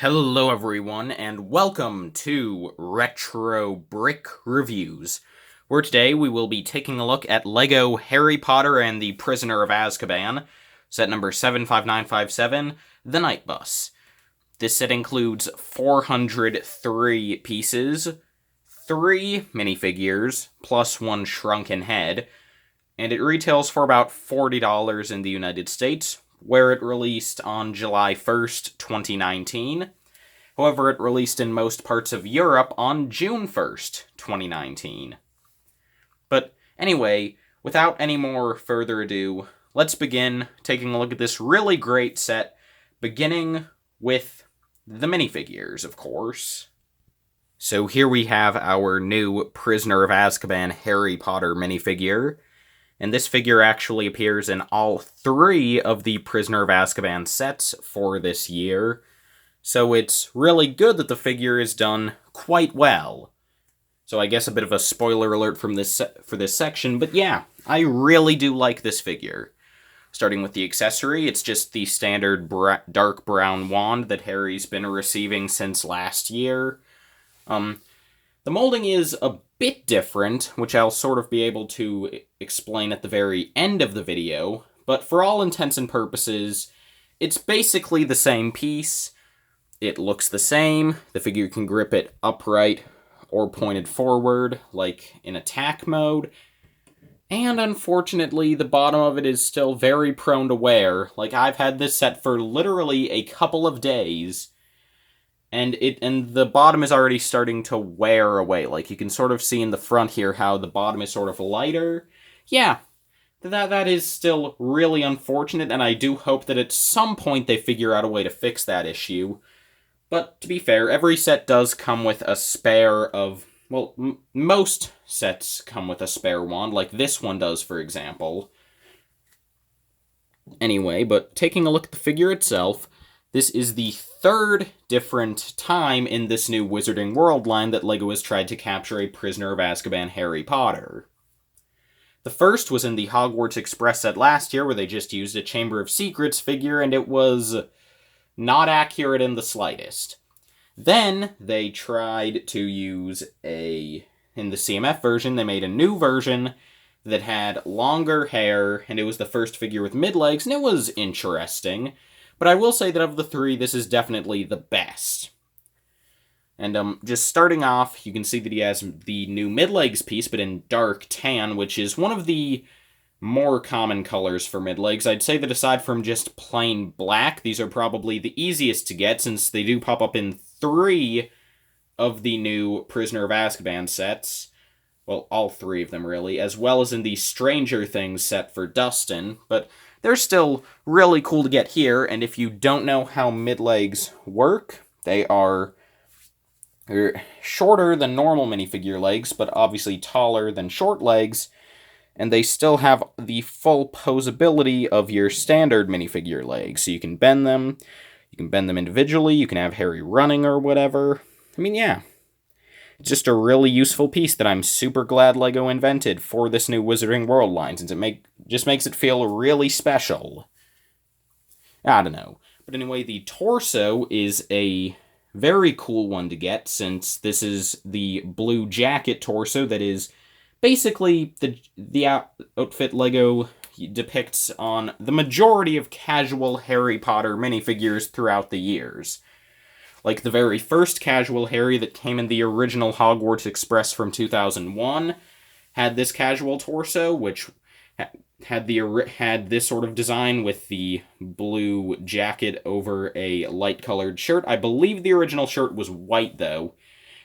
Hello everyone, and welcome to Retro Brick Reviews, where today we will be taking a look at LEGO Harry Potter and the Prisoner of Azkaban, set number 75957, The Night Bus. This set includes 403 pieces, 3 minifigures, plus 1 shrunken head, and it retails for about $40 in the United States, where it released on July 1st, 2019. However, it released in most parts of Europe on June 1st, 2019. But anyway, without any more further ado, let's begin taking a look at this really great set, beginning with the minifigures, of course. So here we have our new Prisoner of Azkaban Harry Potter minifigure. And this figure actually appears in all 3 of the Prisoner of Azkaban sets for this year. So it's really good that the figure is done quite well. So I guess a bit of a spoiler alert for this section, but yeah, I really do like this figure. Starting with the accessory, it's just the standard dark brown wand that Harry's been receiving since last year. The molding is a bit different, which I'll sort of be able to explain at the very end of the video, but for all intents and purposes, it's basically the same piece. It looks the same. The figure can grip it upright or pointed forward, like in attack mode. And unfortunately, the bottom of it is still very prone to wear. Like, I've had this set for literally a couple of days, and the bottom is already starting to wear away. Like, you can sort of see in the front here how the bottom is sort of lighter. Yeah, that is still really unfortunate, and I do hope that at some point they figure out a way to fix that issue. But to be fair, every set does come with a spare of... well, most sets come with a spare wand, like this one does, for example. Anyway, but taking a look at the figure itself, this is the 3rd different time in this new Wizarding World line that LEGO has tried to capture a Prisoner of Azkaban Harry Potter. The first was in the Hogwarts Express set last year, where they just used a Chamber of Secrets figure, and it was not accurate in the slightest. Then they tried to use in the CMF version, they made a new version that had longer hair, and it was the first figure with mid-legs, and it was interesting. But I will say that of the 3, this is definitely the best. And just starting off, you can see that he has the new mid-legs piece, but in dark tan, which is one of the more common colors for mid-legs. I'd say that aside from just plain black, these are probably the easiest to get, since they do pop up in 3 of the new Prisoner of Azkaban sets. Well, all 3 of them, really, as well as in the Stranger Things set for Dustin, but they're still really cool to get here, and if you don't know how mid-legs work, they're shorter than normal minifigure legs, but obviously taller than short legs, and they still have the full posability of your standard minifigure legs, so you can bend them individually, you can have Harry running or whatever. I mean, yeah. It's just a really useful piece that I'm super glad LEGO invented for this new Wizarding World line, since it just makes it feel really special. I don't know. But anyway, the torso is a very cool one to get, since this is the blue jacket torso that is basically the outfit LEGO depicts on the majority of casual Harry Potter minifigures throughout the years. Like the very first casual Harry that came in the original Hogwarts Express from 2001 had this casual torso, which had this sort of design with the blue jacket over a light-colored shirt. I believe the original shirt was white, though,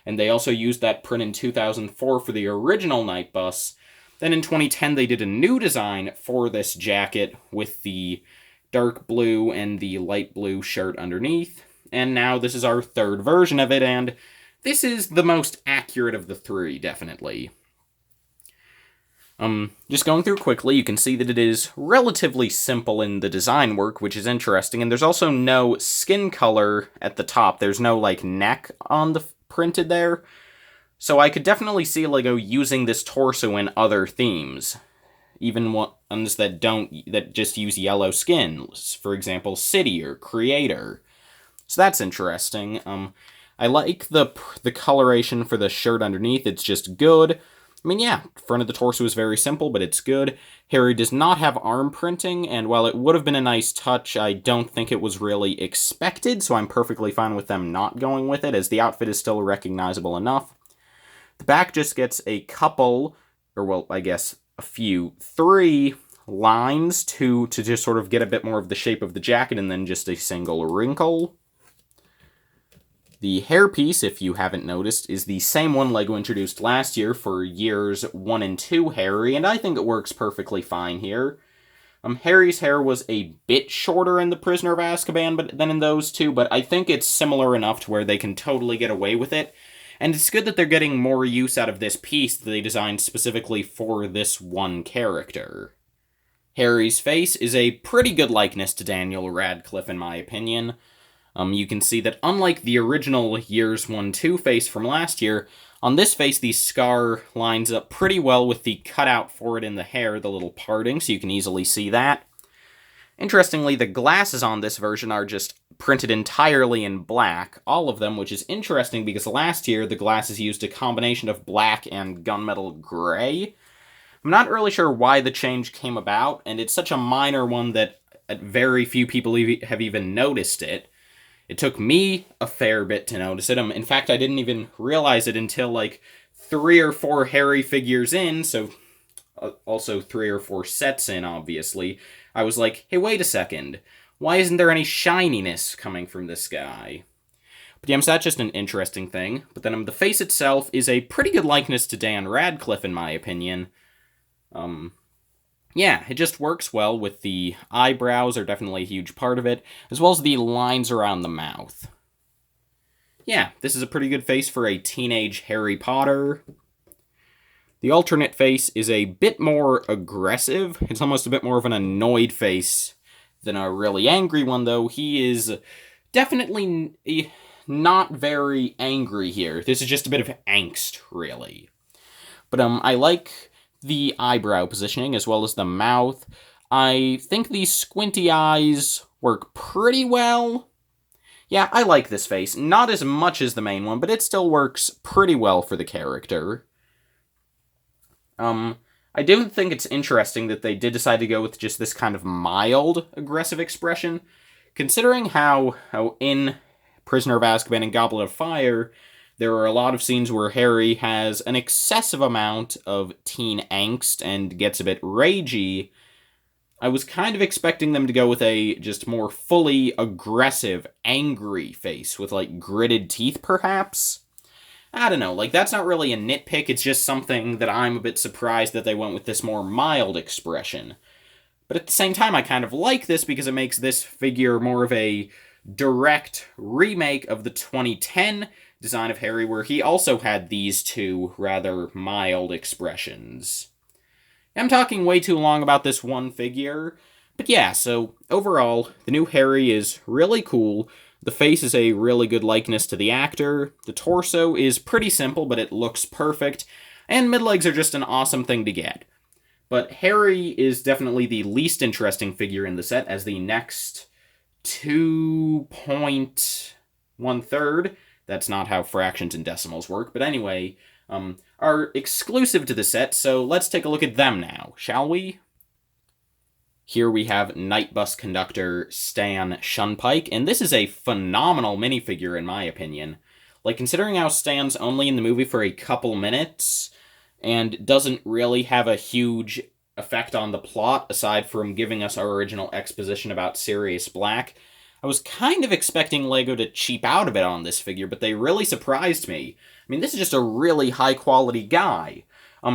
and they also used that print in 2004 for the original Night Bus. Then in 2010, they did a new design for this jacket with the dark blue and the light blue shirt underneath. And now this is our 3rd version of it, and this is the most accurate of the 3, definitely. Just going through quickly, you can see that it is relatively simple in the design work, which is interesting, and there's also no skin color at the top. There's no, neck on the printed there. So I could definitely see LEGO using this torso in other themes. Even ones that just use yellow skins, for example, City or Creator. So that's interesting. I like the coloration for the shirt underneath. It's just good. I mean, yeah, front of the torso is very simple, but it's good. Harry does not have arm printing, and while it would have been a nice touch, I don't think it was really expected, so I'm perfectly fine with them not going with it, as the outfit is still recognizable enough. The back just gets a couple, or well, I guess a few, 3 lines to just sort of get a bit more of the shape of the jacket, and then just a single wrinkle. The hairpiece, if you haven't noticed, is the same one LEGO introduced last year for years 1 and 2 Harry, and I think it works perfectly fine here. Harry's hair was a bit shorter in The Prisoner of Azkaban than in those two, but I think it's similar enough to where they can totally get away with it. And it's good that they're getting more use out of this piece that they designed specifically for this one character. Harry's face is a pretty good likeness to Daniel Radcliffe, in my opinion. You can see that unlike the original Years 1-2 face from last year, on this face the scar lines up pretty well with the cutout for it in the hair, the little parting, so you can easily see that. Interestingly, the glasses on this version are just printed entirely in black, all of them, which is interesting because last year the glasses used a combination of black and gunmetal gray. I'm not really sure why the change came about, and it's such a minor one that very few people have even noticed it. It took me a fair bit to notice it. In fact, I didn't even realize it until like 3 or 4 Harry figures in, so also 3 or 4 sets in, obviously. I was like, hey, wait a second. Why isn't there any shininess coming from this guy? But yeah, so that's just an interesting thing. But then the face itself is a pretty good likeness to Dan Radcliffe, in my opinion. Yeah, it just works well with the eyebrows are definitely a huge part of it, as well as the lines around the mouth. Yeah, this is a pretty good face for a teenage Harry Potter. The alternate face is a bit more aggressive. It's almost a bit more of an annoyed face than a really angry one, though. He is definitely not very angry here. This is just a bit of angst, really. But I like the eyebrow positioning as well as the mouth. I think these squinty eyes work pretty well. Yeah, I like this face. Not as much as the main one, but it still works pretty well for the character. I do think it's interesting that they did decide to go with just this kind of mild, aggressive expression, considering how in Prisoner of Azkaban and Goblet of Fire, there are a lot of scenes where Harry has an excessive amount of teen angst and gets a bit ragey. I was kind of expecting them to go with a just more fully aggressive, angry face with, like, gritted teeth, perhaps? I don't know, like, that's not really a nitpick, it's just something that I'm a bit surprised that they went with this more mild expression. But at the same time, I kind of like this because it makes this figure more of a direct remake of the 2010 design of Harry, where he also had these two rather mild expressions. I'm talking way too long about this one figure, but yeah, so overall, the new Harry is really cool. The face is a really good likeness to the actor, the torso is pretty simple, but it looks perfect, and mid-legs are just an awesome thing to get. But Harry is definitely the least interesting figure in the set, as the next 2.1/3, that's not how fractions and decimals work, but anyway, are exclusive to the set, so let's take a look at them now, shall we? Here we have Night Bus conductor Stan Shunpike, and this is a phenomenal minifigure in my opinion. Like, considering how Stan's only in the movie for a couple minutes, and doesn't really have a huge effect on the plot, aside from giving us our original exposition about Sirius Black, I was kind of expecting LEGO to cheap out a bit on this figure, but they really surprised me. I mean, this is just a really high-quality guy.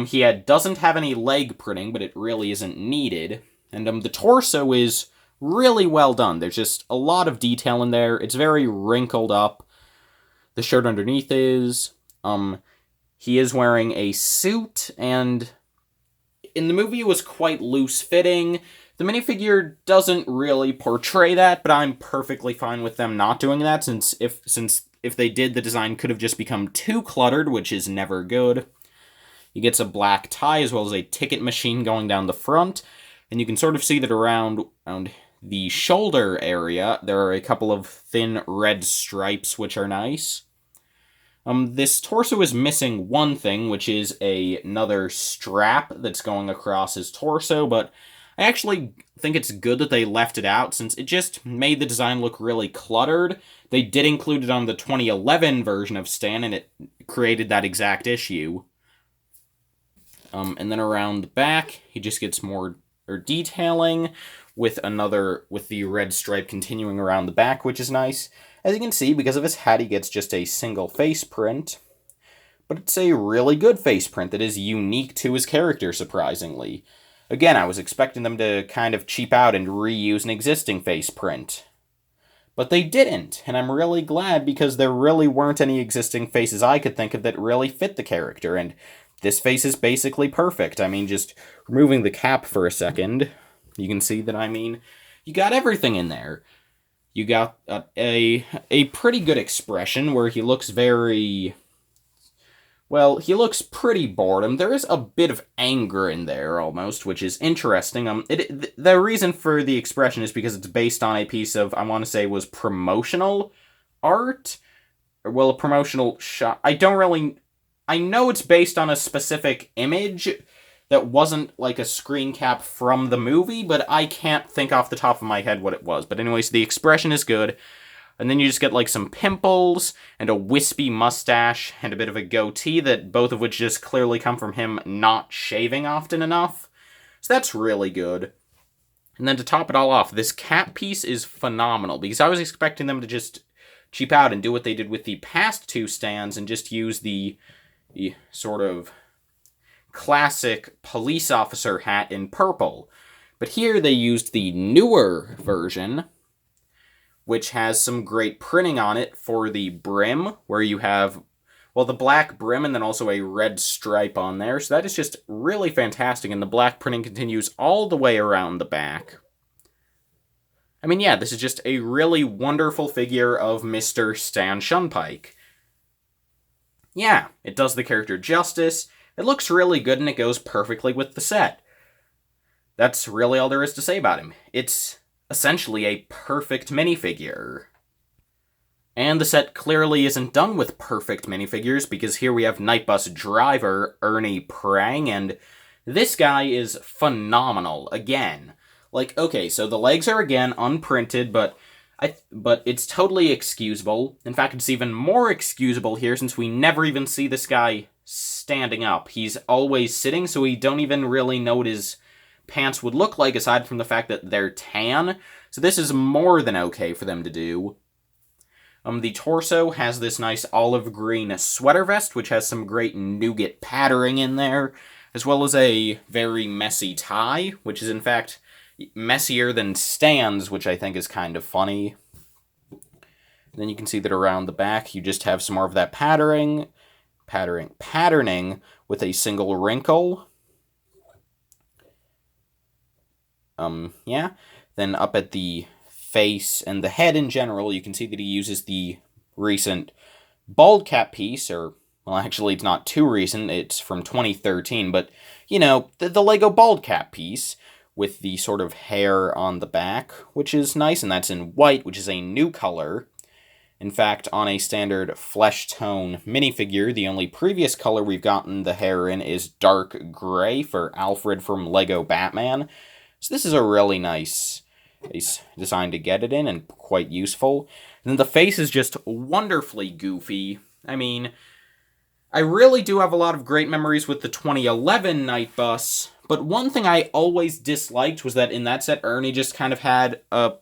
He doesn't have any leg printing, but it really isn't needed. And the torso is really well done. There's just a lot of detail in there. It's very wrinkled up. The shirt underneath is. He is wearing a suit, and in the movie it was quite loose-fitting. The minifigure doesn't really portray that, but I'm perfectly fine with them not doing that, since if they did, the design could have just become too cluttered, which is never good. He gets a black tie as well as a ticket machine going down the front, and you can sort of see that around the shoulder area, there are a couple of thin red stripes, which are nice. This torso is missing one thing, which is another strap that's going across his torso, but I actually think it's good that they left it out, since it just made the design look really cluttered. They did include it on the 2011 version of Stan, and it created that exact issue. And then around the back, he just gets more detailing with the red stripe continuing around the back, which is nice. As you can see, because of his hat, he gets just a single face print. But it's a really good face print that is unique to his character, surprisingly. Again, I was expecting them to kind of cheap out and reuse an existing face print. But they didn't, and I'm really glad, because there really weren't any existing faces I could think of that really fit the character, and this face is basically perfect. I mean, just removing the cap for a second, you can see that, I mean, you got everything in there. You got a pretty good expression where he looks very... Well, he looks pretty bored. There is a bit of anger in there, almost, which is interesting. The reason for the expression is because it's based on a piece of, I want to say, was promotional art? Well, a promotional shot. I know it's based on a specific image that wasn't like a screen cap from the movie, but I can't think off the top of my head what it was. But anyways, the expression is good. And then you just get like some pimples and a wispy mustache and a bit of a goatee, that both of which just clearly come from him not shaving often enough. So that's really good. And then to top it all off, this cap piece is phenomenal, because I was expecting them to just cheap out and do what they did with the past two Stans and just use the sort of classic police officer hat in purple. But here they used the newer version, which has some great printing on it for the brim, where you have, well, the black brim and then also a red stripe on there. So that is just really fantastic, and the black printing continues all the way around the back. I mean, yeah, this is just a really wonderful figure of Mr. Stan Shunpike. Yeah, it does the character justice. It looks really good, and it goes perfectly with the set. That's really all there is to say about him. It's essentially a perfect minifigure. And the set clearly isn't done with perfect minifigures, because here we have Nightbus driver Ernie Prang, and this guy is phenomenal again. Like, okay, so the legs are again unprinted, but it's totally excusable. In fact, it's even more excusable here, since we never even see this guy standing up. He's always sitting, so we don't even really know what his pants would look like, aside from the fact that they're tan. So this is more than okay for them to do. The torso has this nice olive green sweater vest, which has some great nougat patterning in there, as well as a very messy tie, which is in fact messier than Stan's, which I think is kind of funny. And then you can see that around the back, you just have some more of that patterning with a single wrinkle. Yeah. Then up at the face and the head in general, you can see that he uses the recent bald cap piece, or, well, actually, it's not too recent, it's from 2013, but, you know, the Lego bald cap piece with the sort of hair on the back, which is nice, and that's in white, which is a new color. In fact, on a standard flesh tone minifigure, the only previous color we've gotten the hair in is dark gray for Alfred from Lego Batman. So this is a really nice design to get it in, and quite useful. And then the face is just wonderfully goofy. I mean, I really do have a lot of great memories with the 2011 Nightbus, but one thing I always disliked was that in that set, Ernie just kind of had a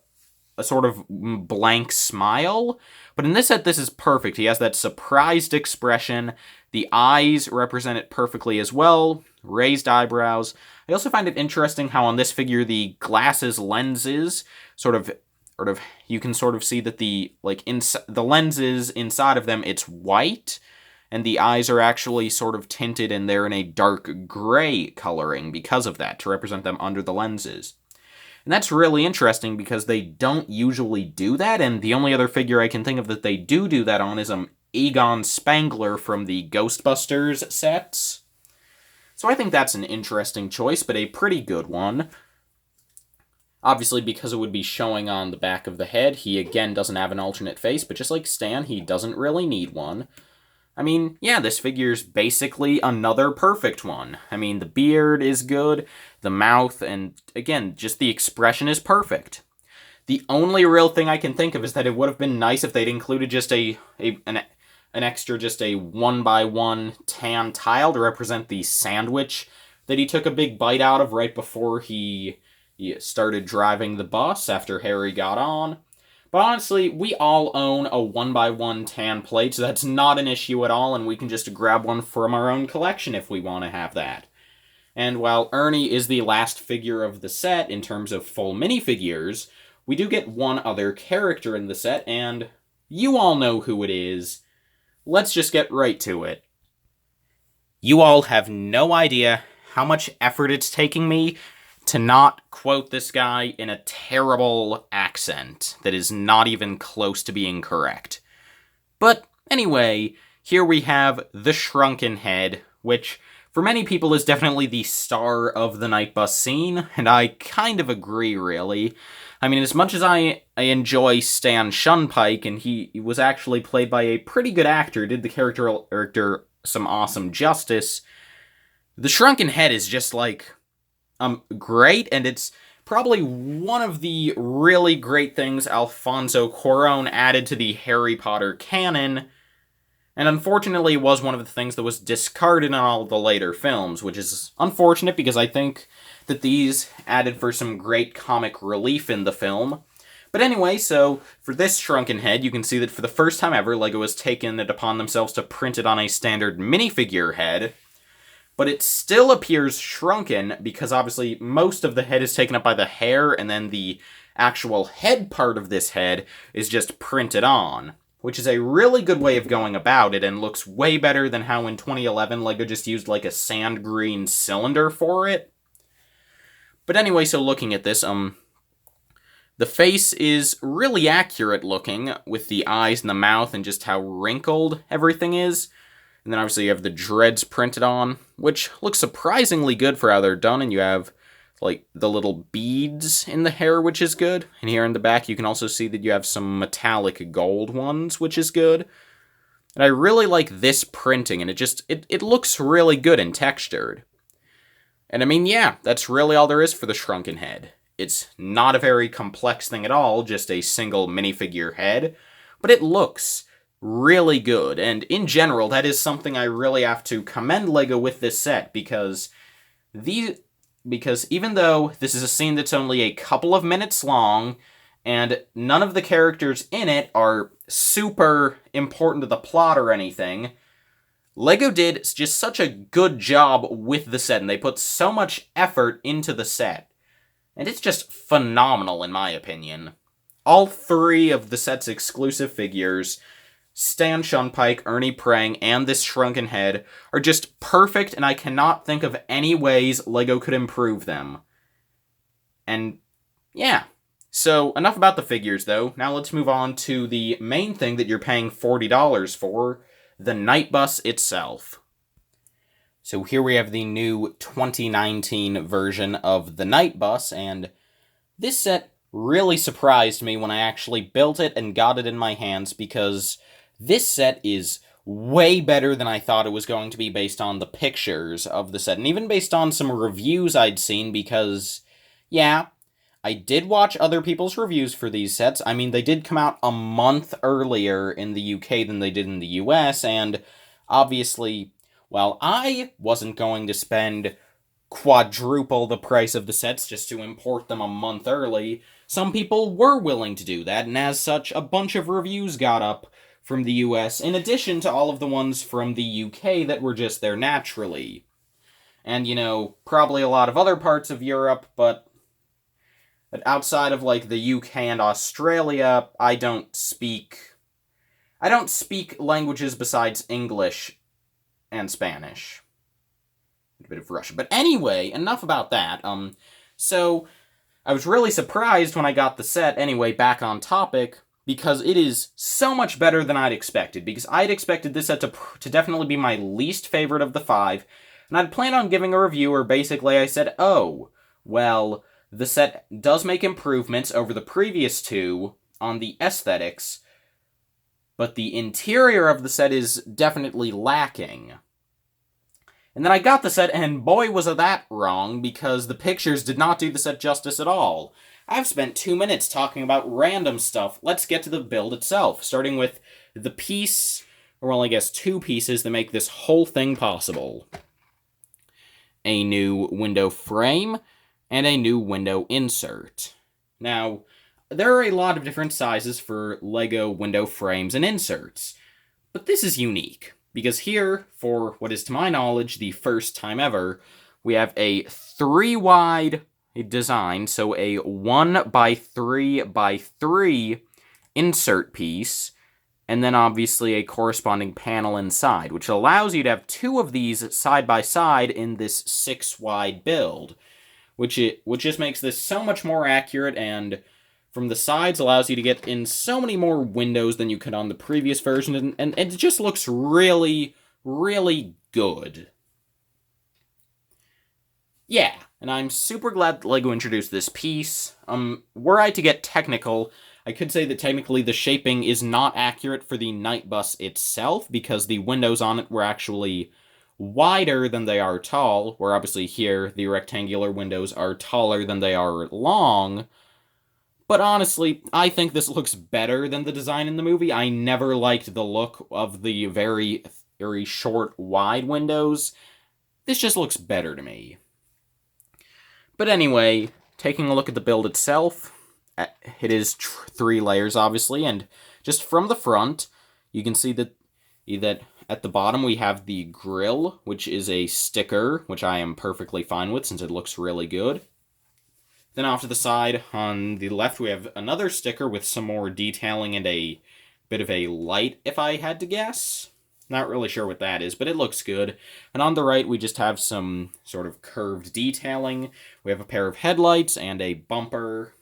sort of blank smile. But in this set, this is perfect. He has that surprised expression. The eyes represent it perfectly as well. Raised eyebrows. I also find it interesting how on this figure the glasses lenses sort of you can sort of see that the lenses inside of them, it's white, and the eyes are actually sort of tinted, and they're in a dark gray coloring because of that, to represent them under the lenses. And that's really interesting because they don't usually do that, and the only other figure I can think of that they do that on is Egon Spangler from the Ghostbusters sets. So I think that's an interesting choice, but a pretty good one. Obviously, because it would be showing on the back of the head, he again doesn't have an alternate face, but just like Stan, he doesn't really need one. I mean, yeah, this figure's basically another perfect one. I mean, the beard is good, the mouth, and again, just the expression is perfect. The only real thing I can think of is that it would have been nice if they'd included just an extra, just a 1x1 tan tile to represent the sandwich that he took a big bite out of right before he started driving the bus after Harry got on. But honestly, we all own a 1x1 tan plate, so that's not an issue at all, and we can just grab one from our own collection if we want to have that. And while Ernie is the last figure of the set in terms of full minifigures, we do get one other character in the set, and you all know who it is. Let's just get right to it. You all have no idea how much effort it's taking me to not quote this guy in a terrible accent that is not even close to being correct. But anyway, here we have the Shrunken Head, which for many people is definitely the star of the Night Bus scene, and I kind of agree, really. I mean, as much as I enjoy Stan Shunpike, and he was actually played by a pretty good actor, did the character some awesome justice, the Shrunken Head is just, like, great, and it's probably one of the really great things Alfonso Cuarón added to the Harry Potter canon, and unfortunately was one of the things that was discarded in all the later films, which is unfortunate because I think that these added for some great comic relief in the film. But anyway, so for this Shrunken Head, you can see that for the first time ever, LEGO has taken it upon themselves to print it on a standard minifigure head, but it still appears shrunken because obviously most of the head is taken up by the hair, and then the actual head part of this head is just printed on, which is a really good way of going about it and looks way better than how in 2011 LEGO just used like a sand green cylinder for it. But anyway, so looking at this, the face is really accurate looking with the eyes and the mouth and just how wrinkled everything is. And then obviously you have the dreads printed on, which looks surprisingly good for how they're done, and you have like the little beads in the hair, which is good. And here in the back you can also see that you have some metallic gold ones, which is good. And I really like this printing, and it looks really good and textured. And I mean, yeah, that's really all there is for the Shrunken Head. It's not a very complex thing at all, just a single minifigure head, but it looks really good, and in general, that is something I really have to commend LEGO with this set, because even though this is a scene that's only a couple of minutes long, and none of the characters in it are super important to the plot or anything, LEGO did just such a good job with the set, and they put so much effort into the set. And it's just phenomenal, in my opinion. All three of the set's exclusive figures, Stan Shunpike, Ernie Prang, and this Shrunken Head, are just perfect, and I cannot think of any ways LEGO could improve them. And, yeah. So, enough about the figures, though. Now let's move on to the main thing that you're paying $40 for, the Night Bus itself. So here we have the new 2019 version of the Night Bus, and this set really surprised me when I actually built it and got it in my hands, because this set is way better than I thought it was going to be based on the pictures of the set, and even based on some reviews I'd seen, because, yeah, I did watch other people's reviews for these sets. I mean, they did come out a month earlier in the UK than they did in the US, and obviously, while I wasn't going to spend quadruple the price of the sets just to import them a month early, some people were willing to do that, and as such, a bunch of reviews got up from the US, in addition to all of the ones from the UK that were just there naturally. And, you know, probably a lot of other parts of Europe, but outside of, like, the UK and Australia, I don't speak languages besides English and Spanish. A bit of Russian. But anyway, enough about that. So, I was really surprised when I got the set, anyway, back on topic, because it is so much better than I'd expected, because I'd expected this set to definitely be my least favorite of the 5, and I'd planned on giving a review where basically I said, oh, well, The set does make improvements over the previous two on the aesthetics, but the interior of the set is definitely lacking. And then I got the set, and boy was that wrong, because the pictures did not do the set justice at all. I've spent 2 minutes talking about random stuff. Let's get to the build itself, starting with the piece, or well, I guess 2 pieces that make this whole thing possible. A new window frame, and a new window insert. Now, there are a lot of different sizes for LEGO window frames and inserts, but this is unique, because here, for what is to my knowledge the first time ever, we have a 3-wide design, so a 1x3x3 insert piece, and then obviously a corresponding panel inside, which allows you to have 2 of these side by side in this 6-wide build, which just makes this so much more accurate, and from the sides allows you to get in so many more windows than you could on the previous version, and it just looks really, really good. Yeah, and I'm super glad that LEGO introduced this piece. Were I to get technical, I could say that technically the shaping is not accurate for the night bus itself, because the windows on it were actually wider than they are tall, where obviously here the rectangular windows are taller than they are long. But honestly, I think this looks better than the design in the movie. I never liked the look of the very, very short, wide windows. This just looks better to me. But anyway, taking a look at the build itself, it is 3 layers, obviously, and just from the front, you can see that at the bottom we have the grill, which is a sticker, which I am perfectly fine with since it looks really good. Then off to the side, on the left, we have another sticker with some more detailing and a bit of a light, if I had to guess. Not really sure what that is, but it looks good. And on the right, we just have some sort of curved detailing. We have a pair of headlights and a bumper.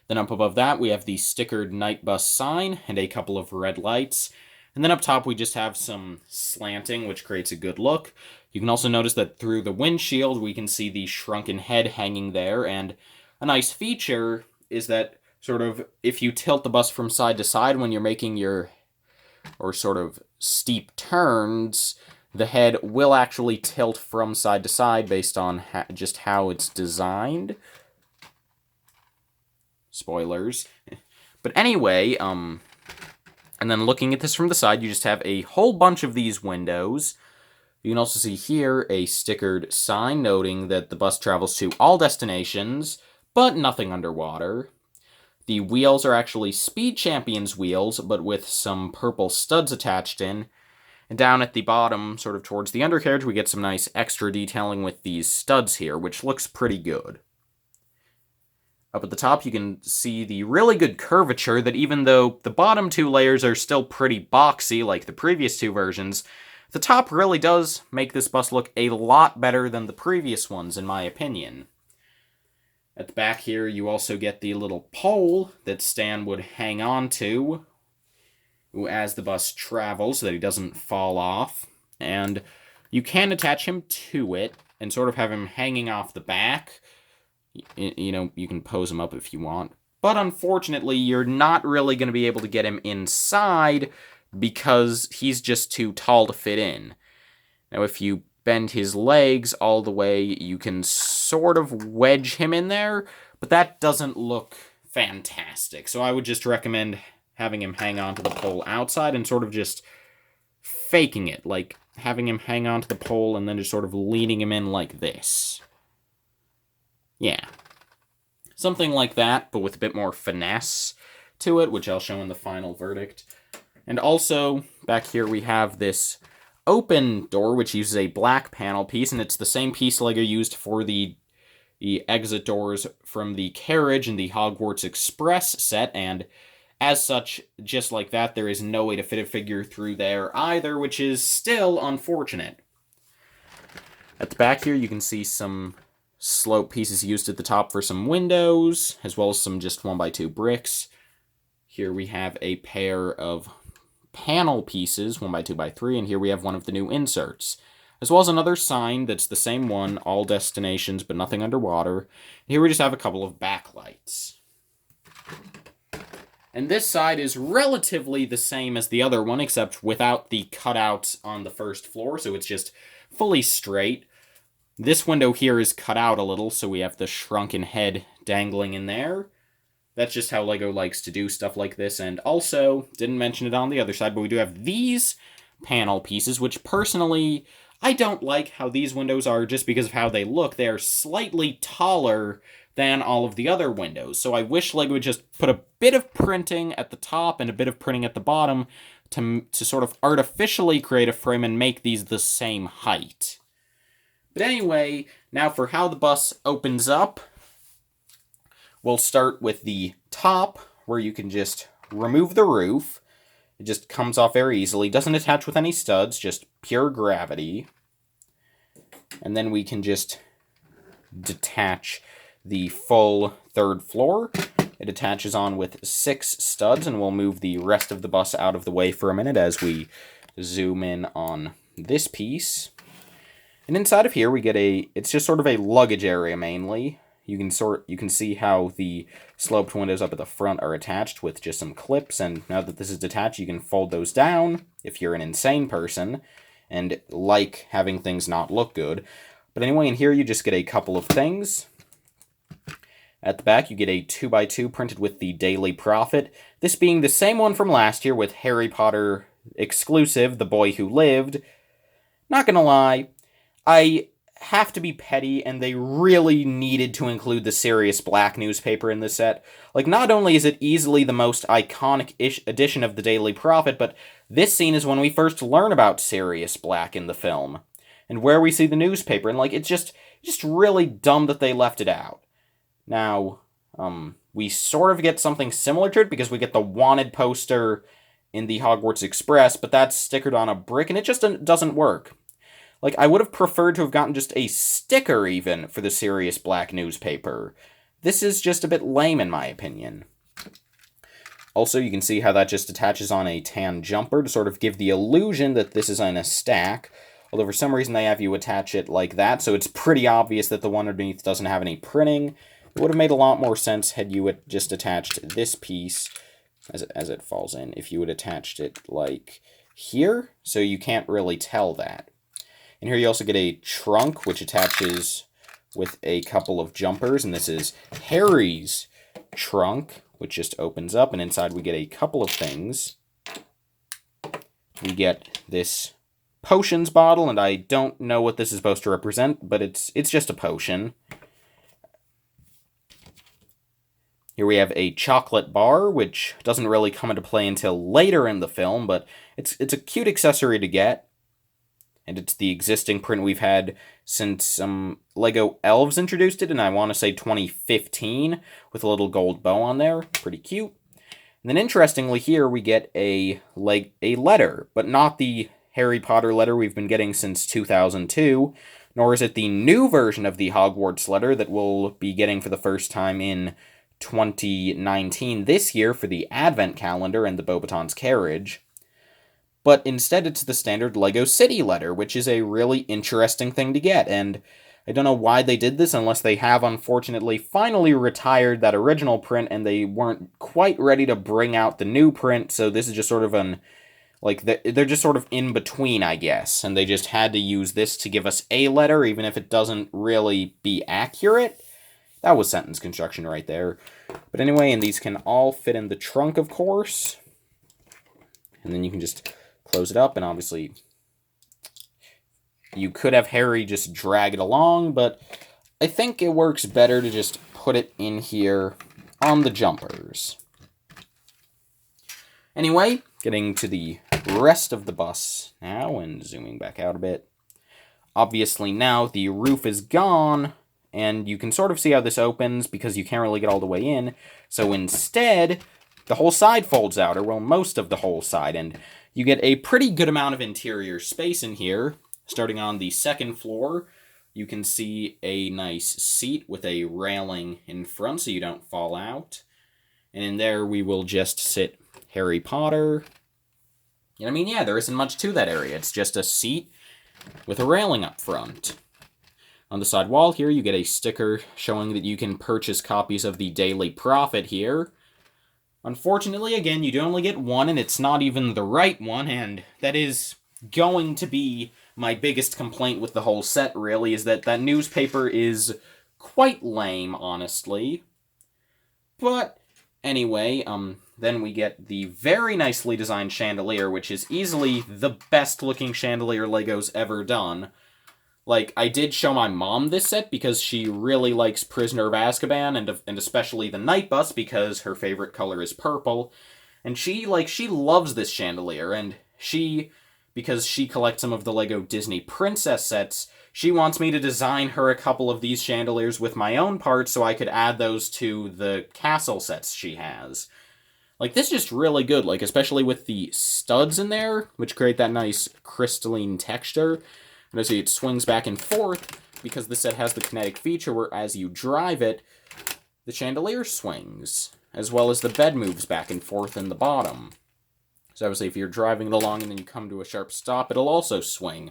Then up above that, we have the stickered night bus sign and a couple of red lights. And then up top, we just have some slanting, which creates a good look. You can also notice that through the windshield, we can see the shrunken head hanging there. And a nice feature is that sort of if you tilt the bus from side to side when you're making your or sort of steep turns, the head will actually tilt from side to side based on just how it's designed. Spoilers. But anyway, and then looking at this from the side, you just have a whole bunch of these windows. You can also see here a stickered sign noting that the bus travels to all destinations, but nothing underwater. The wheels are actually Speed Champions wheels, but with some purple studs attached in. And down at the bottom, sort of towards the undercarriage, we get some nice extra detailing with these studs here, which looks pretty good. Up at the top, you can see the really good curvature that even though the bottom 2 layers are still pretty boxy like the previous 2 versions, the top really does make this bus look a lot better than the previous ones, in my opinion. At the back here, you also get the little pole that Stan would hang on to as the bus travels so that he doesn't fall off. And you can attach him to it and sort of have him hanging off the back. You know, you can pose him up if you want. But unfortunately, you're not really going to be able to get him inside because he's just too tall to fit in. Now, if you bend his legs all the way, you can sort of wedge him in there, but that doesn't look fantastic. So I would just recommend having him hang onto the pole outside and sort of just faking it, like having him hang onto the pole and then just sort of leaning him in like this. Yeah. Something like that, but with a bit more finesse to it, which I'll show in the final verdict. And also, back here we have this open door, which uses a black panel piece, and it's the same piece LEGO used for the exit doors from the carriage in the Hogwarts Express set, and as such, just like that, there is no way to fit a figure through there either, which is still unfortunate. At the back here, you can see some slope pieces used at the top for some windows, as well as some just 1x2 bricks. Here we have a pair of panel pieces, 1x2x3, and here we have one of the new inserts, as well as another sign that's the same one, all destinations but nothing underwater. Here we just have a couple of backlights. And this side is relatively the same as the other one, except without the cutouts on the first floor, so it's just fully straight. This window here is cut out a little, so we have the shrunken head dangling in there. That's just how LEGO likes to do stuff like this, and also, didn't mention it on the other side, but we do have these panel pieces, which personally, I don't like how these windows are just because of how they look. They're slightly taller than all of the other windows. So I wish LEGO would just put a bit of printing at the top and a bit of printing at the bottom to sort of artificially create a frame and make these the same height. But anyway, now for how the bus opens up, we'll start with the top, where you can just remove the roof. It just comes off very easily. Doesn't attach with any studs, just pure gravity. And then we can just detach the full third floor. It attaches on with 6 studs, and we'll move the rest of the bus out of the way for a minute as we zoom in on this piece. And inside of here we get it's just sort of a luggage area mainly. You can see how the sloped windows up at the front are attached with just some clips, and now that this is detached, you can fold those down if you're an insane person and like having things not look good. But anyway, in here you just get a couple of things. At the back, you get a 2x2 printed with the Daily Prophet, this being the same one from last year with Harry Potter exclusive, The Boy Who Lived. Not gonna lie, I have to be petty, and they really needed to include the Sirius Black newspaper in this set. Like, not only is it easily the most iconic-ish edition of the Daily Prophet, but this scene is when we first learn about Sirius Black in the film, and where we see the newspaper, and, like, it's just really dumb that they left it out. Now, we sort of get something similar to it, because we get the wanted poster in the Hogwarts Express, but that's stickered on a brick, and it just doesn't work. Like, I would have preferred to have gotten just a sticker, even, for the Sirius Black newspaper. This is just a bit lame, in my opinion. Also, you can see how that just attaches on a tan jumper to sort of give the illusion that this is in a stack. Although, for some reason, they have you attach it like that, so it's pretty obvious that the one underneath doesn't have any printing. It would have made a lot more sense had you just attached this piece as it falls in, if you had attached it, like, here, so you can't really tell that. And here you also get a trunk, which attaches with a couple of jumpers, and this is Harry's trunk, which just opens up, and inside we get a couple of things. We get this potions bottle, and I don't know what this is supposed to represent, but it's just a potion. Here we have a chocolate bar, which doesn't really come into play until later in the film, but it's a cute accessory to get. And it's the existing print we've had since LEGO Elves introduced it, and I want to say 2015, with a little gold bow on there. Pretty cute. And then interestingly here we get a letter, but not the Harry Potter letter we've been getting since 2002, nor is it the new version of the Hogwarts letter that we'll be getting for the first time in 2019 this year for the Advent calendar and the Beauxbatons carriage. But instead it's the standard LEGO City letter, which is a really interesting thing to get, and I don't know why they did this unless they have, unfortunately, finally retired that original print and they weren't quite ready to bring out the new print, so this is just sort of they're just sort of in between, I guess, and they just had to use this to give us a letter, even if it doesn't really be accurate. That was sentence construction right there. But anyway, and these can all fit in the trunk, of course, and then you can just close it up, and obviously you could have Harry just drag it along, but I think it works better to just put it in here on the jumpers. Anyway, getting to the rest of the bus now, and zooming back out a bit. Obviously now the roof is gone, and you can sort of see how this opens because you can't really get all the way in, so instead the whole side folds out, or well, most of the whole side, and you get a pretty good amount of interior space in here. Starting on the second floor, you can see a nice seat with a railing in front so you don't fall out. And in there we will just sit Harry Potter. And I mean, yeah, there isn't much to that area. It's just a seat with a railing up front. On the side wall here, you get a sticker showing that you can purchase copies of the Daily Prophet here. Unfortunately, again, you do only get one, and it's not even the right one, and that is going to be my biggest complaint with the whole set, really, is that newspaper is quite lame, honestly. But, anyway, then we get the very nicely designed chandelier, which is easily the best-looking chandelier LEGO's ever done. Like, I did show my mom this set because she really likes Prisoner of Azkaban, and especially the Night Bus because her favorite color is purple. And she loves this chandelier, and because she collects some of the LEGO Disney Princess sets, she wants me to design her a couple of these chandeliers with my own parts so I could add those to the castle sets she has. Like, this is just really good, like, especially with the studs in there, which create that nice crystalline texture. And as you see, it swings back and forth because the set has the kinetic feature where as you drive it, the chandelier swings, as well as the bed moves back and forth in the bottom. So obviously if you're driving it along and then you come to a sharp stop, it'll also swing,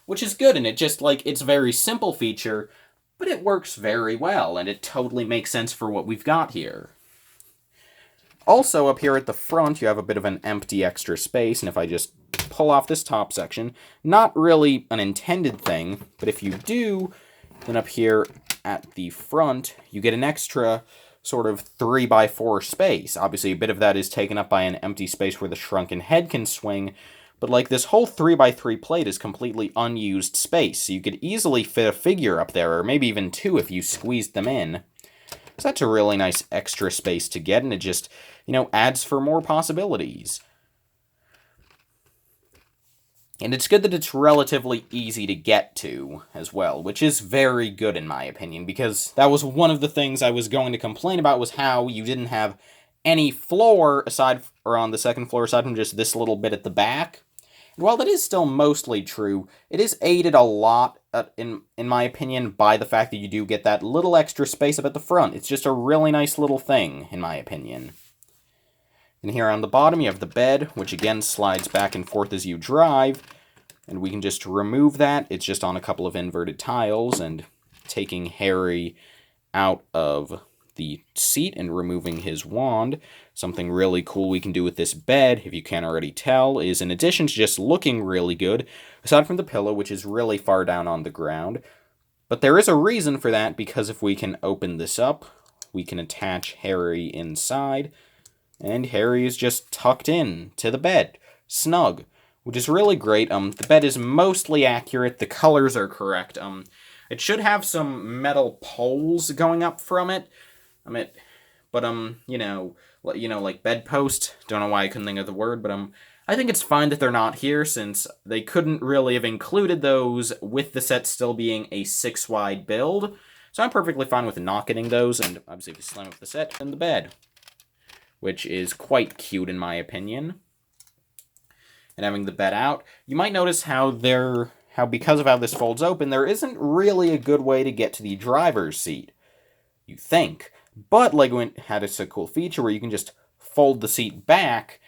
which is good, and it just, like, it's a very simple feature, but it works very well, and it totally makes sense for what we've got here. Also, up here at the front, you have a bit of an empty extra space, and if I just pull off this top section, not really an intended thing, but if you do, then up here at the front, you get an extra sort of 3x4 space. Obviously, a bit of that is taken up by an empty space where the shrunken head can swing, but like this whole 3x3 plate is completely unused space, so you could easily fit a figure up there, or maybe even two if you squeezed them in. So that's a really nice extra space to get, and it just, adds for more possibilities. And it's good that it's relatively easy to get to, as well, which is very good in my opinion, because that was one of the things I was going to complain about, was how you didn't have any floor on the second floor aside from just this little bit at the back. And while that is still mostly true, it is aided a lot, in my opinion, by the fact that you do get that little extra space up at the front. It's just a really nice little thing, in my opinion. And here on the bottom, you have the bed, which again slides back and forth as you drive, and we can just remove that. It's just on a couple of inverted tiles, and taking Harry out of the seat and removing his wand. Something really cool we can do with this bed, if you can't already tell, is in addition to just looking really good, aside from the pillow, which is really far down on the ground, but there is a reason for that, because if we can open this up, we can attach Harry inside, and Harry is just tucked in to the bed, snug, which is really great. The bed is mostly accurate, the colors are correct. It should have some metal poles going up from it, like bedpost. Don't know why I couldn't think of the word, but I think it's fine that they're not here, since they couldn't really have included those with the set still being a 6-wide build. So I'm perfectly fine with not getting those, and obviously if you slam up the set, then the bed, which is quite cute in my opinion. And having the bed out, you might notice how because of how this folds open, there isn't really a good way to get to the driver's seat, you think. But LEGO had a cool feature where you can just fold the seat back,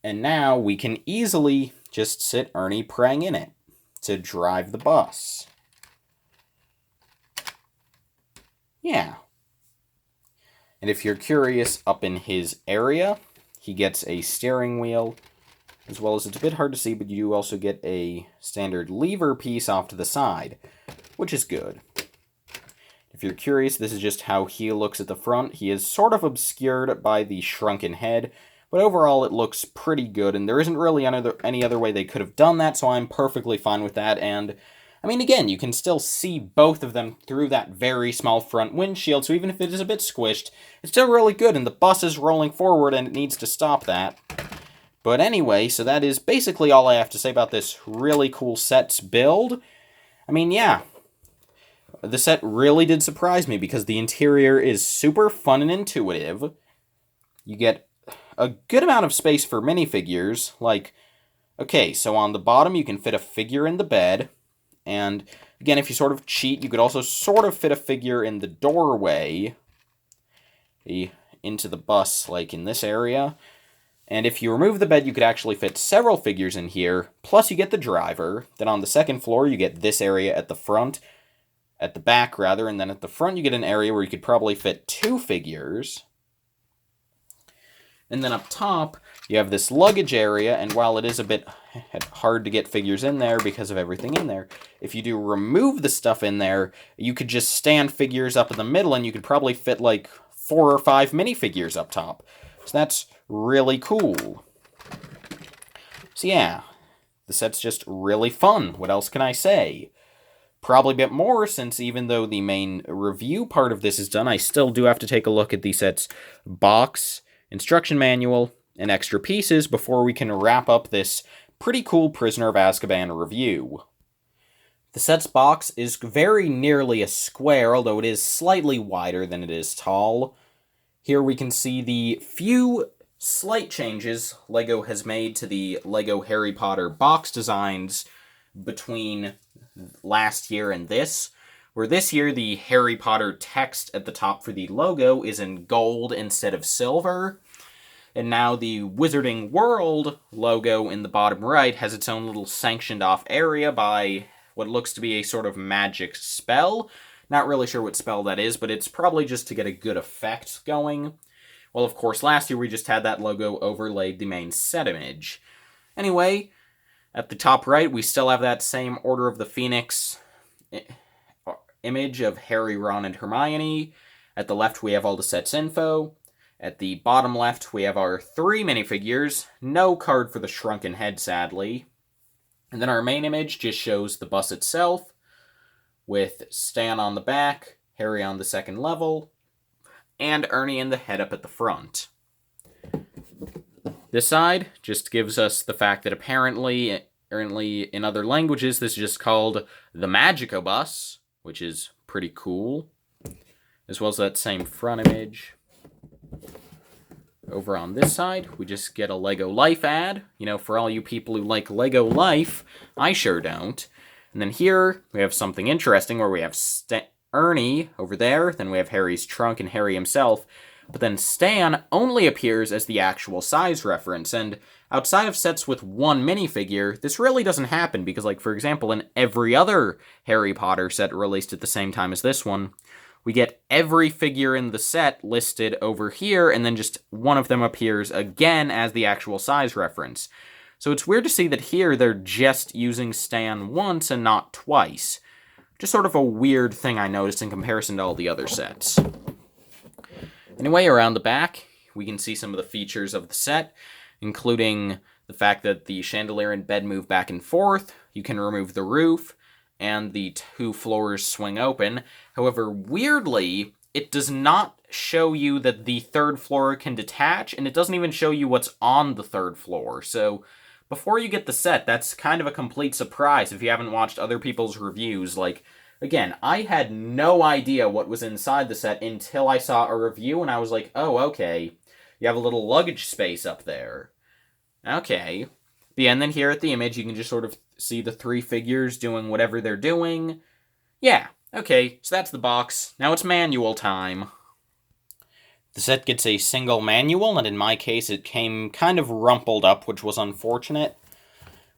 and now we can easily just sit Ernie Prang in it to drive the bus. Yeah. And if you're curious, up in his area, he gets a steering wheel, as well as, it's a bit hard to see, but you do also get a standard lever piece off to the side, which is good. If you're curious, this is just how he looks at the front. He is sort of obscured by the shrunken head, but overall it looks pretty good, and there isn't really any other way they could have done that, so I'm perfectly fine with that. And again, you can still see both of them through that very small front windshield, so even if it is a bit squished, it's still really good, and the bus is rolling forward, and it needs to stop that. But anyway, so that is basically all I have to say about this really cool set's build. Yeah. The set really did surprise me, because the interior is super fun and intuitive. You get a good amount of space for minifigures. Okay, so on the bottom you can fit a figure in the bed, and again, if you sort of cheat, you could also sort of fit a figure in the doorway into the bus, like in this area. And if you remove the bed, you could actually fit several figures in here, plus you get the driver. Then on the second floor, you get this area at the front, at the back rather, and then at the front you get an area where you could probably fit 2 figures. And then up top, you have this luggage area, and while it is a bit hard to get figures in there because of everything in there, if you do remove the stuff in there, you could just stand figures up in the middle, and you could probably fit like 4 or 5 minifigures up top. So that's really cool. So yeah, the set's just really fun. What else can I say? Probably a bit more, since even though the main review part of this is done, I still do have to take a look at the set's box, instruction manual, and extra pieces before we can wrap up this pretty cool Prisoner of Azkaban review. The set's box is very nearly a square, although it is slightly wider than it is tall. Here we can see the few slight changes LEGO has made to the LEGO Harry Potter box designs between last year and this, where this year the Harry Potter text at the top for the logo is in gold instead of silver. And now the Wizarding World logo in the bottom right has its own little sanctioned off area by what looks to be a sort of magic spell. Not really sure what spell that is, but it's probably just to get a good effect going. Well, of course, last year we just had that logo overlaid the main set image. Anyway, at the top right, we still have that same Order of the Phoenix image of Harry, Ron, and Hermione. At the left, we have all the set's info. At the bottom left, we have our 3 minifigures. No card for the shrunken head, sadly. And then our main image just shows the bus itself, with Stan on the back, Harry on the second level, and Ernie and the head up at the front. This side just gives us the fact that apparently in other languages, this is just called the Magico Bus, which is pretty cool, as well as that same front image. Over on this side, we just get a LEGO Life ad. You know, for all you people who like LEGO Life, I sure don't. And then here, we have something interesting where we have Ernie over there, then we have Harry's trunk and Harry himself, but then Stan only appears as the actual size reference, and outside of sets with 1 minifigure, this really doesn't happen, because, like, for example, in every other Harry Potter set released at the same time as this one, we get every figure in the set listed over here, and then just one of them appears again as the actual size reference. So it's weird to see that here they're just using Stan once and not twice. Just sort of a weird thing I noticed in comparison to all the other sets. Anyway, around the back, we can see some of the features of the set, including the fact that the chandelier and bed move back and forth, you can remove the roof, and the 2 floors swing open. However, weirdly, it does not show you that the 3rd floor can detach, and it doesn't even show you what's on the 3rd floor. So before you get the set, that's kind of a complete surprise if you haven't watched other people's reviews. Like, again, I had no idea what was inside the set until I saw a review, and I was like, oh, okay, you have a little luggage space up there. Okay. But yeah, and then here at the image, you can just sort of see the 3 figures doing whatever they're doing. Yeah, okay, so that's the box. Now it's manual time. The set gets a single manual, and in my case, it came kind of rumpled up, which was unfortunate.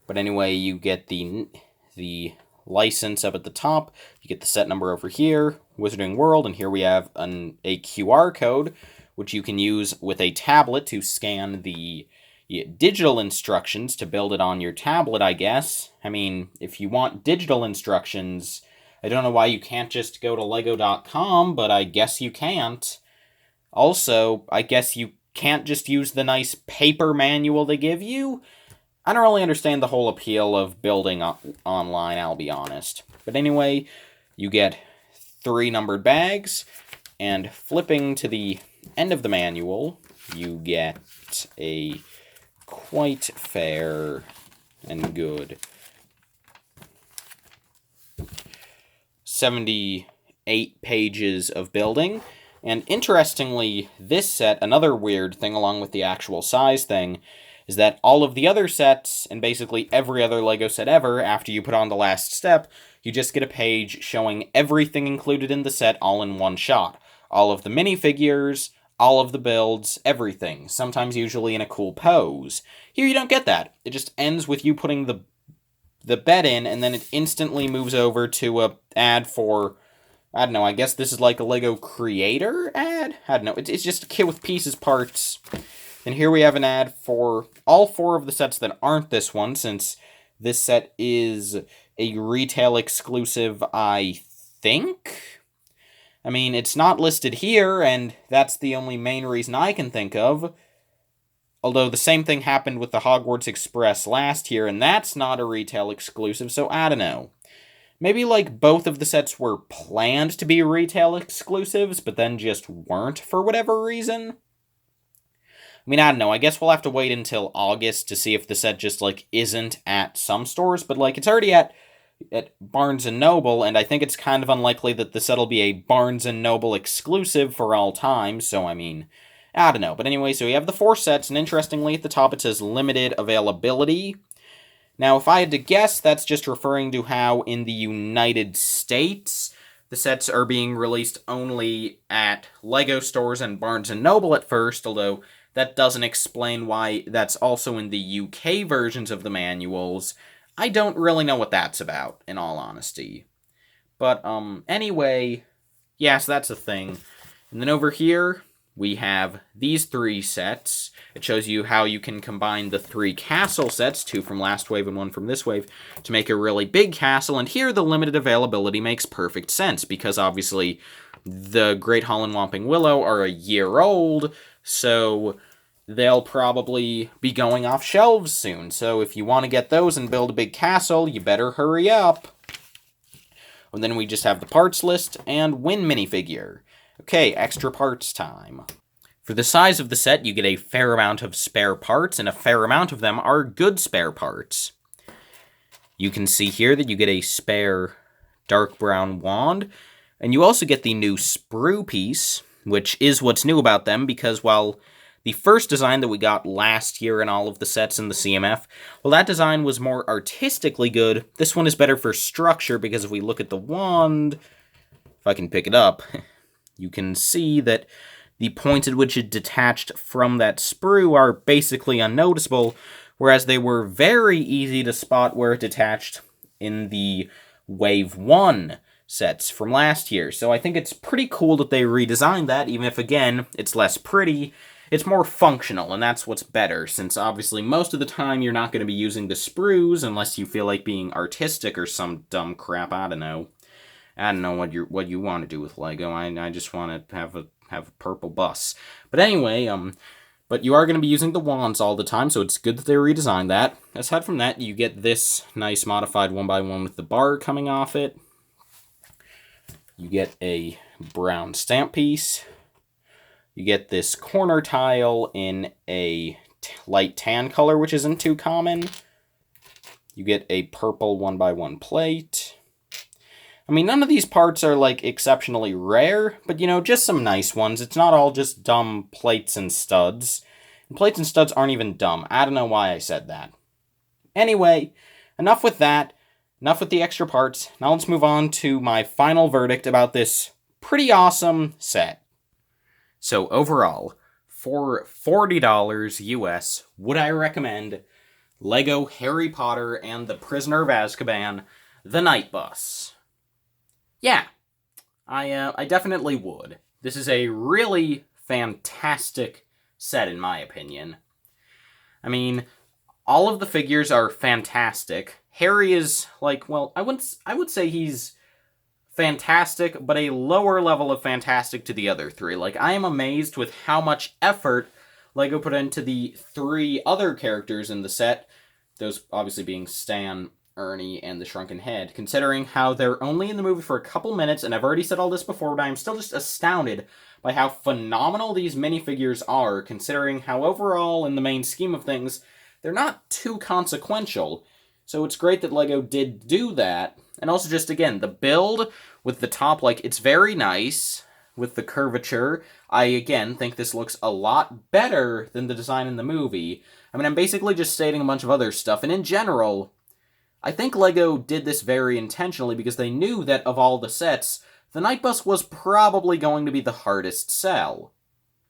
But anyway, you get the license up at the top, you get the set number over here, Wizarding World, and here we have a QR code, which you can use with a tablet to scan the digital instructions to build it on your tablet, I guess. I mean, if you want digital instructions, I don't know why you can't just go to lego.com, but I guess you can't. Also, I guess you can't just use the nice paper manual they give you. I don't really understand the whole appeal of building online, I'll be honest. But anyway, you get 3 numbered bags, and flipping to the end of the manual, you get a quite fair and good 78 pages of building. And interestingly, this set, another weird thing along with the actual size thing, is that all of the other sets, and basically every other LEGO set ever, after you put on the last step, you just get a page showing everything included in the set all in one shot. All of the minifigures, all of the builds, everything, sometimes usually in a cool pose. Here you don't get that. It just ends with you putting the bed in, and then it instantly moves over to a ad for, I don't know, I guess this is like a LEGO Creator ad? I don't know, it's just a kit with pieces, parts. And here we have an ad for all 4 of the sets that aren't this one, since this set is a retail exclusive, I think? I mean, it's not listed here, and that's the only main reason I can think of. Although the same thing happened with the Hogwarts Express last year, and that's not a retail exclusive, so I don't know. Maybe, like, both of the sets were planned to be retail exclusives, but then just weren't for whatever reason? I mean, I don't know, I guess we'll have to wait until August to see if the set just, like, isn't at some stores, but, like, it's already at Barnes & Noble, and I think it's kind of unlikely that the set will be a Barnes & Noble exclusive for all time, so, I mean, I don't know. But anyway, so we have the 4 sets, and interestingly, at the top it says limited availability. Now, if I had to guess, that's just referring to how in the United States, the sets are being released only at LEGO stores and Barnes & Noble at first, although that doesn't explain why that's also in the UK versions of the manuals. I don't really know what that's about, in all honesty. But, anyway, yeah, so that's a thing. And then over here, we have these 3 sets. It shows you how you can combine the 3 castle sets, 2 from last wave and 1 from this wave, to make a really big castle, and here the limited availability makes perfect sense, because obviously the Great Hall and Whomping Willow are a year old, so they'll probably be going off shelves soon. So if you want to get those and build a big castle, you better hurry up. And then we just have the parts list and win minifigure. Okay, extra parts time. For the size of the set, you get a fair amount of spare parts, and a fair amount of them are good spare parts. You can see here that you get a spare dark brown wand, and you also get the new sprue piece, which is what's new about them, because while the first design that we got last year in all of the sets in the CMF, well, that design was more artistically good. This one is better for structure, because if we look at the wand, if I can pick it up, you can see that the points at which it detached from that sprue are basically unnoticeable, whereas they were very easy to spot where it detached in the Wave 1 sets from last year. So I think it's pretty cool that they redesigned that, even if, again, it's less pretty. It's more functional, and that's what's better, since obviously most of the time you're not going to be using the sprues unless you feel like being artistic or some dumb crap. I don't know what you want to do with Lego. I just want to have a purple bus. But anyway, but you are going to be using the wands all the time, so it's good that they redesigned that. Aside from that, you get this nice modified 1x1 with the bar coming off it. You get a brown stamp piece. You get this corner tile in a light tan color, which isn't too common. You get a purple 1x1 plate. I mean, none of these parts are, like, exceptionally rare, but, you know, just some nice ones. It's not all just dumb plates and studs. And plates and studs aren't even dumb. I don't know why I said that. Anyway, enough with that. Enough with the extra parts. Now let's move on to my final verdict about this pretty awesome set. So overall, for $40 US, would I recommend LEGO Harry Potter and the Prisoner of Azkaban, The Night Bus? Yeah, I definitely would. This is a really fantastic set, in my opinion. I mean, all of the figures are fantastic. Harry is, like, well, I would say he's fantastic, but a lower level of fantastic to the other 3. Like, I am amazed with how much effort LEGO put into the 3 other characters in the set, those obviously being Stan, Ernie, and the Shrunken Head, considering how they're only in the movie for a couple minutes, and I've already said all this before, but I'm still just astounded by how phenomenal these minifigures are, considering how overall, in the main scheme of things, they're not too consequential. So it's great that LEGO did do that. And also just, again, the build with the top, like, it's very nice with the curvature. I, again, think this looks a lot better than the design in the movie. I mean, I'm basically just stating a bunch of other stuff, and in general, I think LEGO did this very intentionally because they knew that of all the sets, the Night Bus was probably going to be the hardest sell.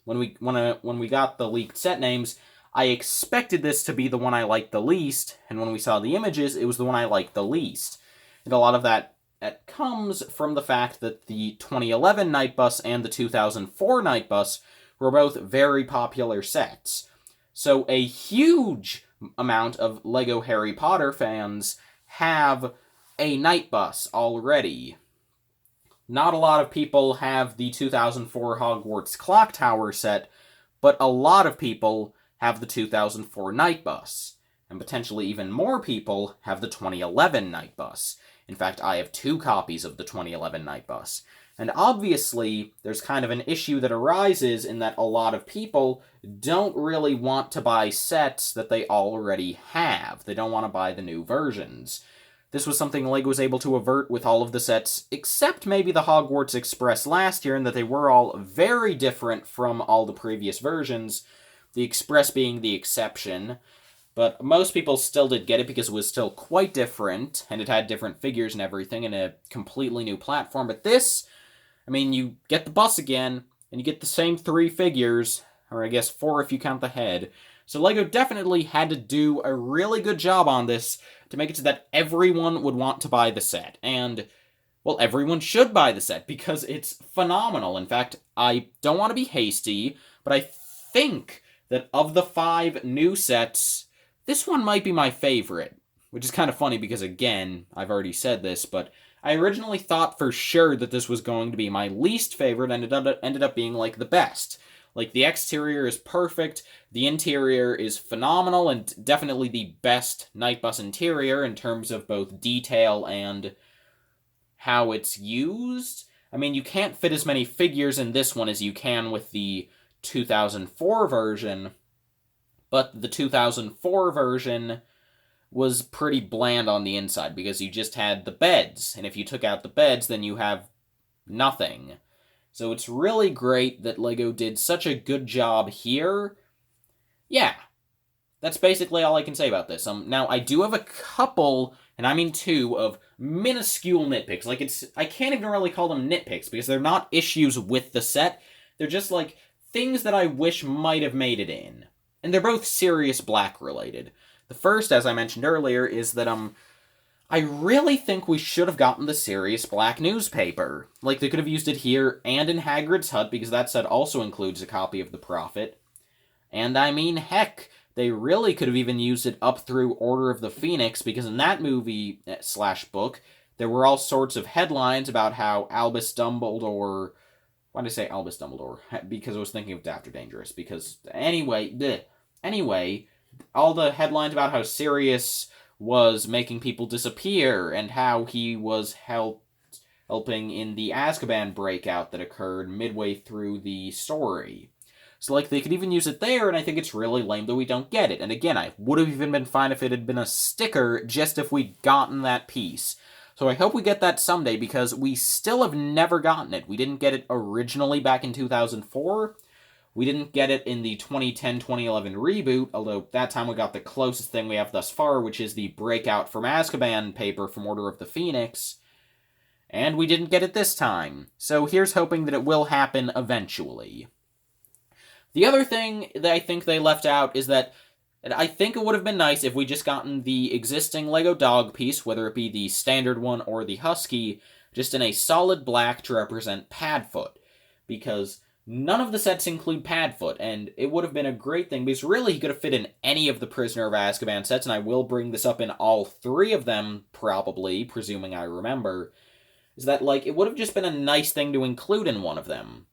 when we got the leaked set names, I expected this to be the one I liked the least, and when we saw the images, it was the one I liked the least. And a lot of that comes from the fact that the 2011 Night Bus and the 2004 Night Bus were both very popular sets. So a huge amount of LEGO Harry Potter fans have a Night Bus already. Not a lot of people have the 2004 Hogwarts Clock Tower set, but a lot of people have the 2004 Night Bus. And potentially even more people have the 2011 Night Bus. In fact, I have 2 copies of the 2011 Night Bus. And obviously, there's kind of an issue that arises in that a lot of people don't really want to buy sets that they already have. They don't want to buy the new versions. This was something LEGO was able to avert with all of the sets, except maybe the Hogwarts Express last year, in that they were all very different from all the previous versions, the Express being the exception. But most people still did get it because it was still quite different, and it had different figures and everything, and a completely new platform. But this, I mean, you get the bus again, and you get the same 3 figures, or I guess 4 if you count the head. So LEGO definitely had to do a really good job on this to make it so that everyone would want to buy the set. And, well, everyone should buy the set, because it's phenomenal. In fact, I don't want to be hasty, but I think that of the 5 new sets, this one might be my favorite, which is kind of funny because, again, I've already said this, but I originally thought for sure that this was going to be my least favorite, and it ended up being, like, the best. Like, the exterior is perfect, the interior is phenomenal, and definitely the best Night Bus interior in terms of both detail and how it's used. I mean, you can't fit as many figures in this one as you can with the 2004 version, but the 2004 version was pretty bland on the inside because you just had the beds, and if you took out the beds, then you have nothing. So it's really great that LEGO did such a good job here. Yeah, that's basically all I can say about this. Now, I do have a couple, and I mean 2, of minuscule nitpicks. Like, I can't even really call them nitpicks, because they're not issues with the set. They're just, like, things that I wish might have made it in. And they're both Sirius Black related. The first, as I mentioned earlier, is that, I really think we should have gotten the Sirius Black newspaper. Like, they could have used it here and in Hagrid's Hut, because that set also includes a copy of The Prophet. And I mean, heck, they really could have even used it up through Order of the Phoenix, because in that movie / book, there were all sorts of headlines about how Albus Dumbledore... Why did I say Albus Dumbledore? Because I was thinking of Dr. Dangerous. Because, anyway, all the headlines about how Sirius was making people disappear, and how he was helping in the Azkaban breakout that occurred midway through the story. So, like, they could even use it there, and I think it's really lame that we don't get it. And again, I would have even been fine if it had been a sticker, just if we'd gotten that piece. So I hope we get that someday, because we still have never gotten it. We didn't get it originally back in 2004. We didn't get it in the 2010-2011 reboot, although that time we got the closest thing we have thus far, which is the Breakout from Azkaban paper from Order of the Phoenix. And we didn't get it this time. So here's hoping that it will happen eventually. The other thing that I think they left out is that I think it would have been nice if we just gotten the existing LEGO dog piece, whether it be the standard one or the Husky, just in a solid black to represent Padfoot. Because none of the sets include Padfoot, and it would have been a great thing, because really he could have fit in any of the Prisoner of Azkaban sets, and I will bring this up in all 3 of them, probably, presuming I remember, is that, like, it would have just been a nice thing to include in one of them.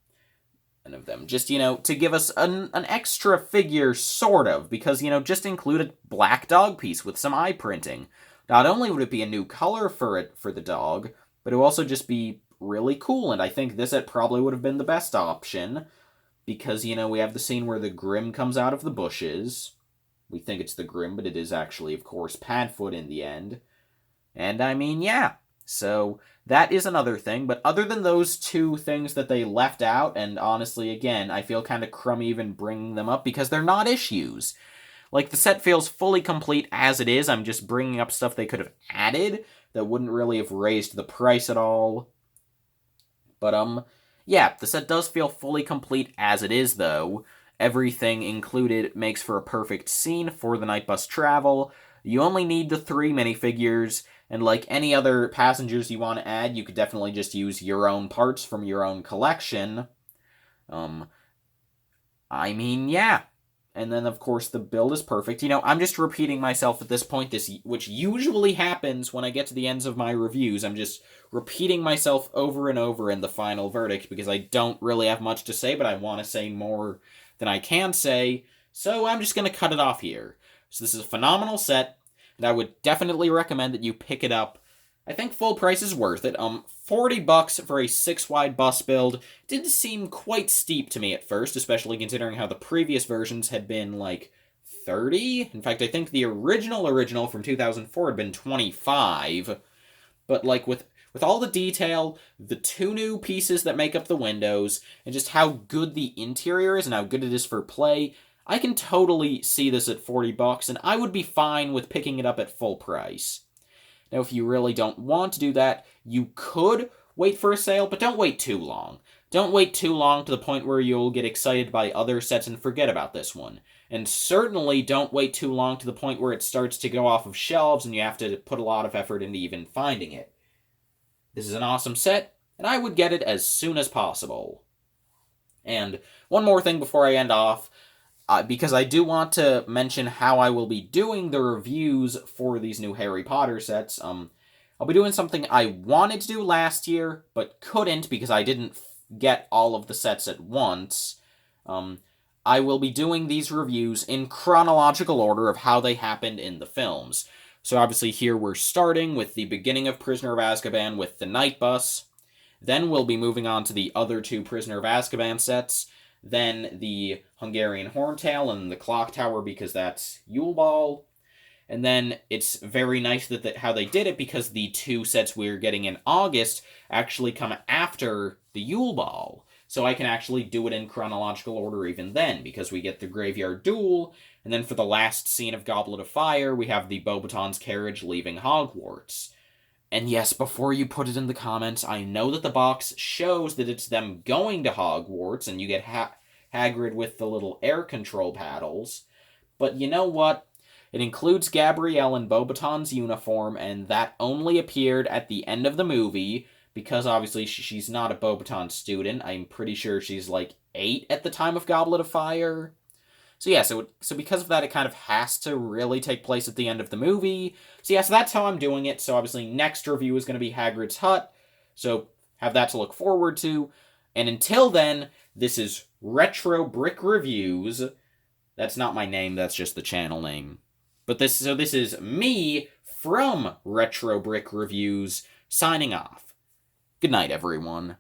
Just, to give us an extra figure, sort of, because, just include a black dog piece with some eye printing. Not only would it be a new color for the dog, but it would also just be really cool, and I think this set probably would have been the best option, because, we have the scene where the Grim comes out of the bushes. We think it's the Grim, but it is actually, of course, Padfoot in the end. And, I mean, yeah. So, that is another thing, but other than those 2 things that they left out, and honestly, again, I feel kind of crummy even bringing them up, because they're not issues. Like, the set feels fully complete as it is. I'm just bringing up stuff they could have added that wouldn't really have raised the price at all. But, Yeah, the set does feel fully complete as it is, though. Everything included makes for a perfect scene for the night bus travel. You only need the 3 minifigures, and like any other passengers you want to add, you could definitely just use your own parts from your own collection. Um, yeah. And then, of course, the build is perfect. I'm just repeating myself at this point, which usually happens when I get to the ends of my reviews. I'm just repeating myself over and over in the final verdict because I don't really have much to say, but I want to say more than I can say, so I'm just going to cut it off here. So this is a phenomenal set, and I would definitely recommend that you pick it up. I think full price is worth it. $40 for a 6-wide bus build did seem quite steep to me at first, especially considering how the previous versions had been like 30. In fact, I think the original from 2004 had been 25. But like with all the detail, the 2 new pieces that make up the windows, and just how good the interior is and how good it is for play, I can totally see this at $40, and I would be fine with picking it up at full price. Now, if you really don't want to do that, you could wait for a sale, but don't wait too long. Don't wait too long to the point where you'll get excited by other sets and forget about this one. And certainly don't wait too long to the point where it starts to go off of shelves and you have to put a lot of effort into even finding it. This is an awesome set, and I would get it as soon as possible. And one more thing before I end off, because I do want to mention how I will be doing the reviews for these new Harry Potter sets. I'll be doing something I wanted to do last year, but couldn't because I didn't get all of the sets at once. I will be doing these reviews in chronological order of how they happened in the films. So obviously here we're starting with the beginning of Prisoner of Azkaban with the Night Bus. Then we'll be moving on to the other 2 Prisoner of Azkaban sets. Then the Hungarian Horntail and the Clock Tower because that's Yule Ball. And then it's very nice that how they did it because the 2 sets we're getting in August actually come after the Yule Ball. So I can actually do it in chronological order even then because we get the Graveyard Duel, and then for the last scene of Goblet of Fire, we have the Beauxbatons carriage leaving Hogwarts. And yes, before you put it in the comments, I know that the box shows that it's them going to Hogwarts, and you get Hagrid with the little air control paddles. But you know what? It includes Gabrielle in Beauxbaton's uniform, and that only appeared at the end of the movie, because obviously she's not a Beauxbaton student. I'm pretty sure she's like 8 at the time of Goblet of Fire. So yeah, so because of that, it kind of has to really take place at the end of the movie. So yeah, so that's how I'm doing it. So obviously next review is going to be Hagrid's Hut. So have that to look forward to. And until then, this is Retro Brick Reviews. That's not my name, that's just the channel name. But this is me from Retro Brick Reviews signing off. Good night, everyone.